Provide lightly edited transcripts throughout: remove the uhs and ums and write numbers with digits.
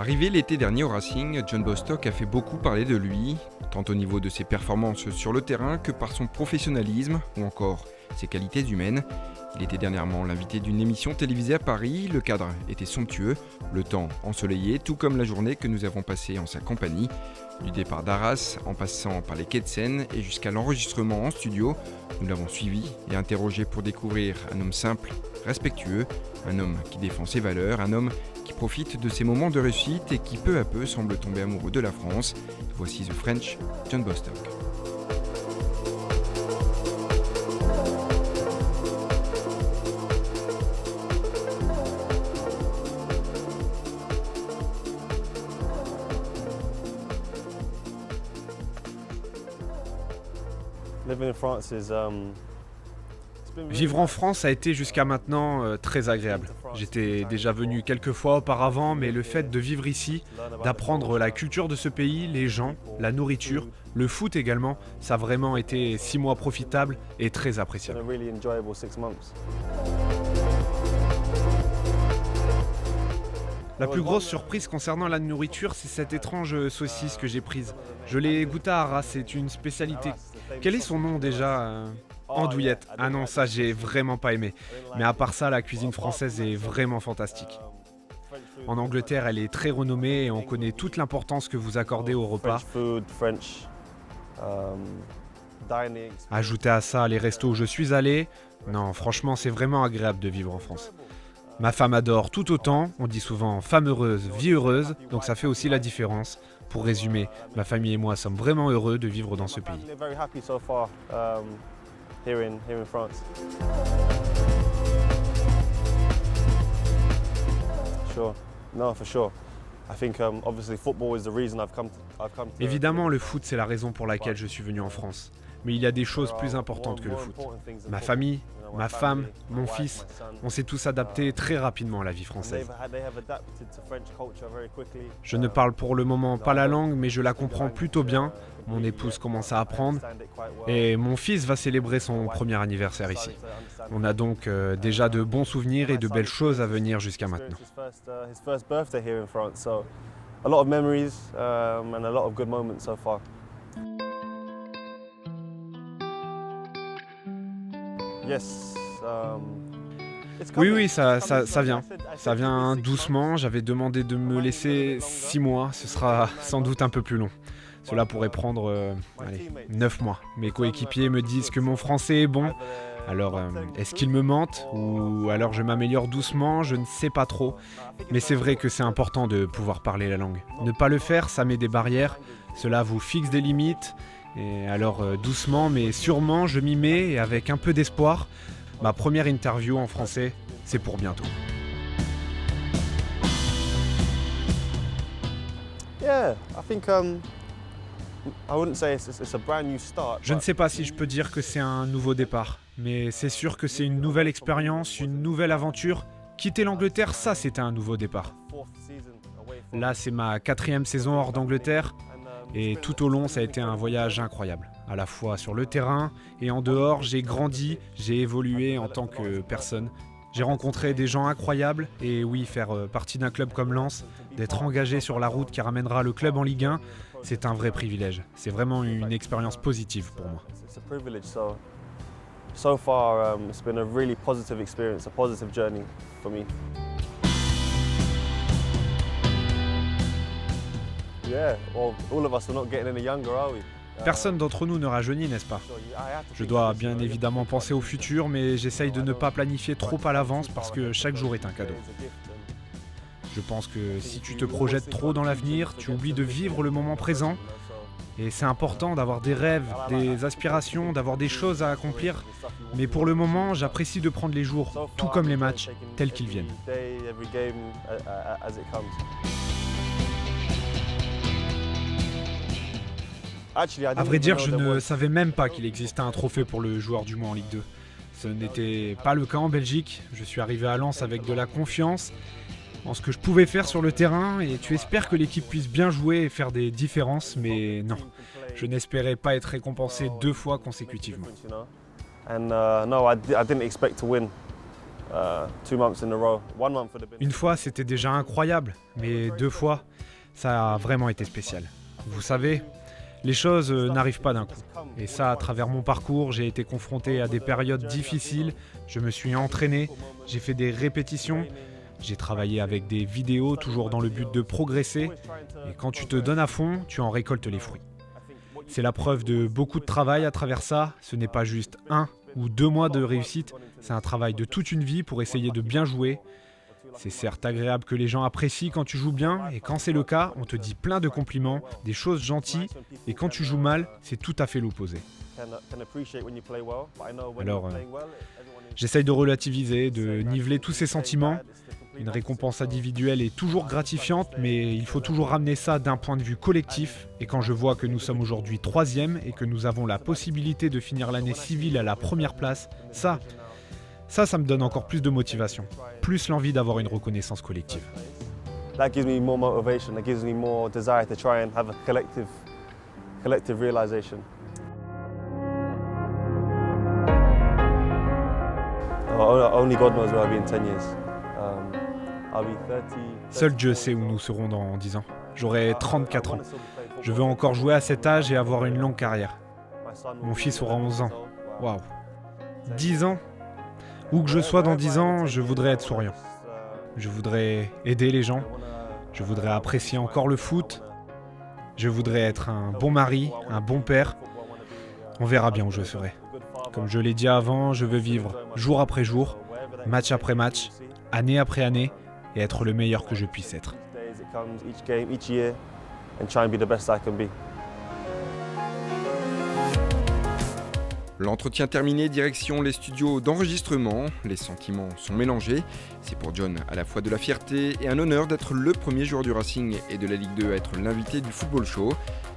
Arrivé l'été dernier au Racing, John Bostock a fait beaucoup parler de lui, tant au niveau de ses performances sur le terrain que par son professionnalisme ou encore ses qualités humaines. Il était dernièrement l'invité d'une émission télévisée à Paris, le cadre était somptueux, le temps ensoleillé, tout comme la journée que nous avons passée en sa compagnie. Du départ d'Arras, en passant par les quais de Seine et jusqu'à l'enregistrement en studio, nous l'avons suivi et interrogé pour découvrir un homme simple, respectueux, un homme qui défend ses valeurs, un homme qui profite de ses moments de réussite et qui peu à peu semble tomber amoureux de la France. Voici The French, John Bostock. Vivre en France a été jusqu'à maintenant très agréable. J'étais déjà venu quelques fois auparavant, mais le fait de vivre ici, d'apprendre la culture de ce pays, les gens, la nourriture, le foot également, ça a vraiment été 6 mois profitables et très appréciables. La plus grosse surprise concernant la nourriture, c'est cette étrange saucisse que j'ai prise. Je l'ai goûtée à Arras, c'est une spécialité. Quel est son nom déjà Andouillette. Ah non, ça j'ai vraiment pas aimé. Mais à part ça, la cuisine française est vraiment fantastique. En Angleterre, elle est très renommée et on connaît toute l'importance que vous accordez au repas. Ajoutez à ça les restos où je suis allé. Non, franchement, c'est vraiment agréable de vivre en France. Ma femme adore tout autant, on dit souvent femme heureuse, vie heureuse, donc ça fait aussi la différence. Pour résumer, ma famille et moi sommes vraiment heureux de vivre dans ce pays. Évidemment, le foot, c'est la raison pour laquelle je suis venu en France. Mais il y a des choses plus importantes que le foot. Ma famille, ma femme, mon fils, on s'est tous adaptés très rapidement à la vie française. Je ne parle pour le moment pas la langue, mais je la comprends plutôt bien. Mon épouse commence à apprendre et mon fils va célébrer son premier anniversaire ici. On a donc déjà de bons souvenirs et de belles choses à venir jusqu'à maintenant. Oui, ça vient. Ça vient doucement. J'avais demandé de me laisser 6 mois. Ce sera sans doute un peu plus long. Cela pourrait prendre 9 mois. Mes coéquipiers me disent que mon français est bon. Alors, est-ce qu'ils me mentent ou alors je m'améliore doucement? Je ne sais pas trop. Mais c'est vrai que c'est important de pouvoir parler la langue. Ne pas le faire, ça met des barrières. Cela vous fixe des limites. Et alors, doucement mais sûrement, je m'y mets et avec un peu d'espoir. Ma première interview en français, c'est pour bientôt. Je ne sais pas si je peux dire que c'est un nouveau départ, mais c'est sûr que c'est une nouvelle expérience, une nouvelle aventure. Quitter l'Angleterre, ça c'était un nouveau départ. Là, c'est ma 4e saison hors d'Angleterre. Et tout au long, ça a été un voyage incroyable. À la fois sur le terrain et en dehors, j'ai grandi, j'ai évolué en tant que personne. J'ai rencontré des gens incroyables et oui, faire partie d'un club comme Lens, d'être engagé sur la route qui ramènera le club en Ligue 1, c'est un vrai privilège. C'est vraiment une expérience positive pour moi. So far, it's been a really positive experience, a positive journey for me. Yeah, well, all of us are not getting any younger, are we? Personne d'entre nous ne rajeunit, n'est-ce pas? Je dois bien évidemment penser au futur, mais j'essaye de ne pas planifier trop à l'avance parce que chaque jour est un cadeau. Je pense que si tu te projettes trop dans l'avenir, tu oublies de vivre le moment présent. Et c'est important d'avoir des rêves, des aspirations, d'avoir des choses à accomplir. Mais pour le moment, j'apprécie de prendre les jours, tout comme les matchs, tels qu'ils viennent. À vrai dire, je ne savais même pas qu'il existait un trophée pour le joueur du mois en Ligue 2. Ce n'était pas le cas en Belgique. Je suis arrivé à Lens avec de la confiance en ce que je pouvais faire sur le terrain et tu espères que l'équipe puisse bien jouer et faire des différences, mais non. Je n'espérais pas être récompensé 2 fois consécutivement. 2 months in a row. 1 month would have been. Une fois, c'était déjà incroyable, mais 2 fois, ça a vraiment été spécial. Vous savez, les choses n'arrivent pas d'un coup. Et ça, à travers mon parcours, j'ai été confronté à des périodes difficiles, je me suis entraîné, j'ai fait des répétitions, j'ai travaillé avec des vidéos, toujours dans le but de progresser. Et quand tu te donnes à fond, tu en récoltes les fruits. C'est la preuve de beaucoup de travail à travers ça. Ce n'est pas juste 1 ou 2 mois de réussite, c'est un travail de toute une vie pour essayer de bien jouer. C'est certes agréable que les gens apprécient quand tu joues bien, et quand c'est le cas, on te dit plein de compliments, des choses gentilles, et quand tu joues mal, c'est tout à fait l'opposé. Alors, j'essaye de relativiser, de niveler tous ces sentiments. Une récompense individuelle est toujours gratifiante, mais il faut toujours ramener ça d'un point de vue collectif. Et quand je vois que nous sommes aujourd'hui 3e et que nous avons la possibilité de finir l'année civile à la première place, ça me donne encore plus de motivation, plus l'envie d'avoir une reconnaissance collective. That gives me more motivation. That gives me more desire to try and have a collective realization. Only God knows where I'll be in 10 years. I'll be 30. Seul Dieu sait où nous serons dans 10 ans. J'aurai 34 ans. Je veux encore jouer à cet âge et avoir une longue carrière. Mon fils aura 11 ans. Waouh. 10 ans. Où que je sois dans 10 ans, je voudrais être souriant. Je voudrais aider les gens. Je voudrais apprécier encore le foot. Je voudrais être un bon mari, un bon père. On verra bien où je serai. Comme je l'ai dit avant, je veux vivre jour après jour, match après match, année après année, et être le meilleur que je puisse être. L'entretien terminé, direction les studios d'enregistrement. Les sentiments sont mélangés. C'est pour John à la fois de la fierté et un honneur d'être le premier joueur du Racing et de la Ligue 2 à être l'invité du Football Show.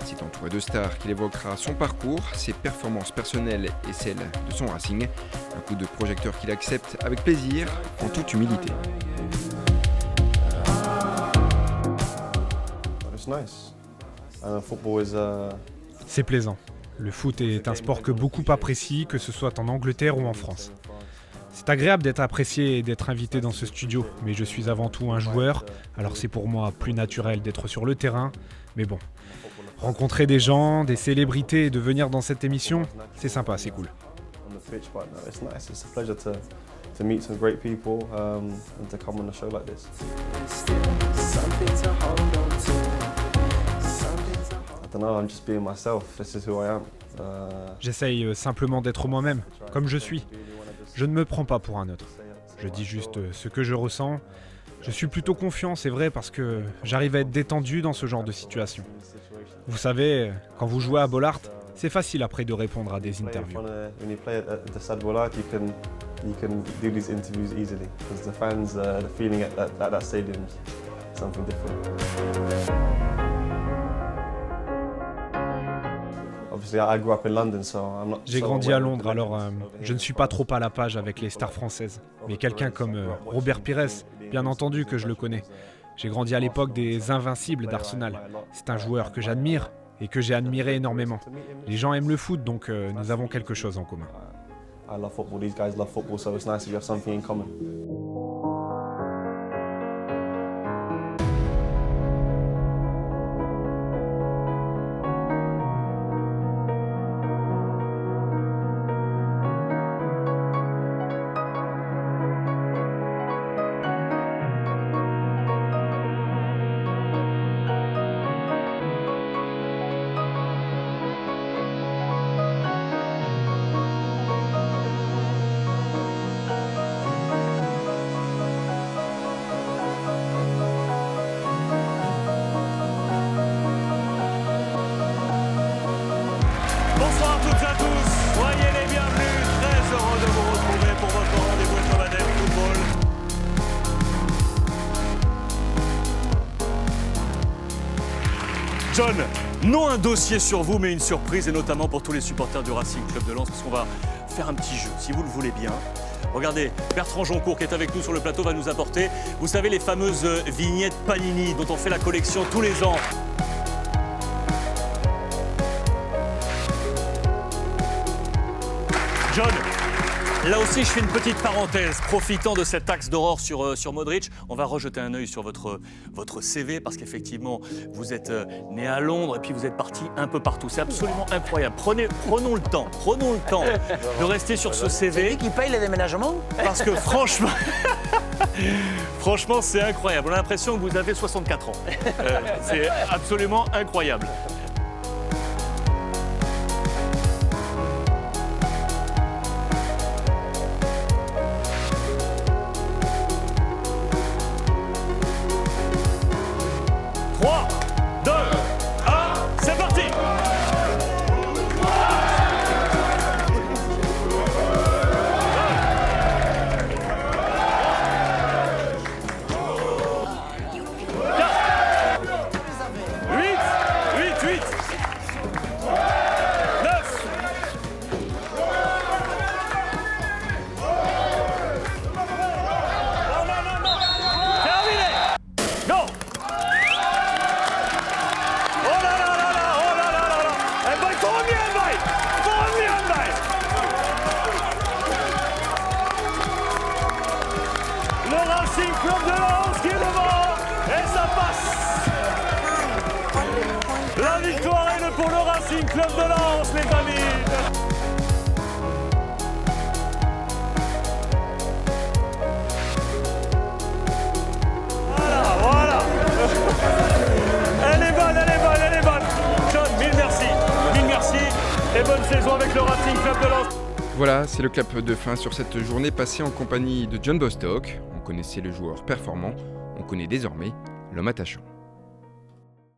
C'est entouré de stars qu'il évoquera son parcours, ses performances personnelles et celles de son Racing. Un coup de projecteur qu'il accepte avec plaisir, en toute humilité. C'est plaisant. Le foot est un sport que beaucoup apprécient, que ce soit en Angleterre ou en France. C'est agréable d'être apprécié et d'être invité dans ce studio, mais je suis avant tout un joueur, alors c'est pour moi plus naturel d'être sur le terrain. Mais bon, rencontrer des gens, des célébrités et de venir dans cette émission, c'est sympa, c'est cool. J'essaye simplement d'être moi-même, comme je suis. Je ne me prends pas pour un autre. Je dis juste ce que je ressens. Je suis plutôt confiant, c'est vrai, parce que j'arrive à être détendu dans ce genre de situation. Vous savez, quand vous jouez à Bollaert, c'est facile après de répondre à des interviews. J'ai grandi à Londres, alors je ne suis pas trop à la page avec les stars françaises. Mais quelqu'un comme Robert Pires, bien entendu que je le connais. J'ai grandi à l'époque des Invincibles d'Arsenal. C'est un joueur que j'admire et que j'ai admiré énormément. Les gens aiment le foot, donc nous avons quelque chose en commun. Bonsoir à toutes et à tous, soyez les bienvenus, très heureux de vous retrouver pour votre rendez-vous hebdomadaire football. John, non un dossier sur vous, mais une surprise, et notamment pour tous les supporters du Racing Club de Lens, parce qu'on va faire un petit jeu, si vous le voulez bien. Regardez, Bertrand Joncourt qui est avec nous sur le plateau va nous apporter, vous savez, les fameuses vignettes Panini dont on fait la collection tous les ans. John, Là aussi, je fais une petite parenthèse. Profitant de cet axe d'aurore sur Modric, on va rejeter un œil sur votre CV parce qu'effectivement, vous êtes né à Londres et puis vous êtes parti un peu partout. C'est absolument incroyable. Prenons le temps de rester sur ce C'est CV lui qui paye les déménagements? parce que franchement, franchement, c'est incroyable. On a l'impression que vous avez 64 ans. C'est absolument incroyable. C'est parti! Le Racing Club de Lens qui est devant et ça passe. La victoire est pour le Racing Club de Lens, les amis. Voilà. Elle est bonne. John, mille merci et bonne saison avec le Racing Club de Lens. Voilà, c'est le clap de fin sur cette journée passée en compagnie de John Bostock. On connaissait le joueur performant, on connaît désormais l'homme attachant.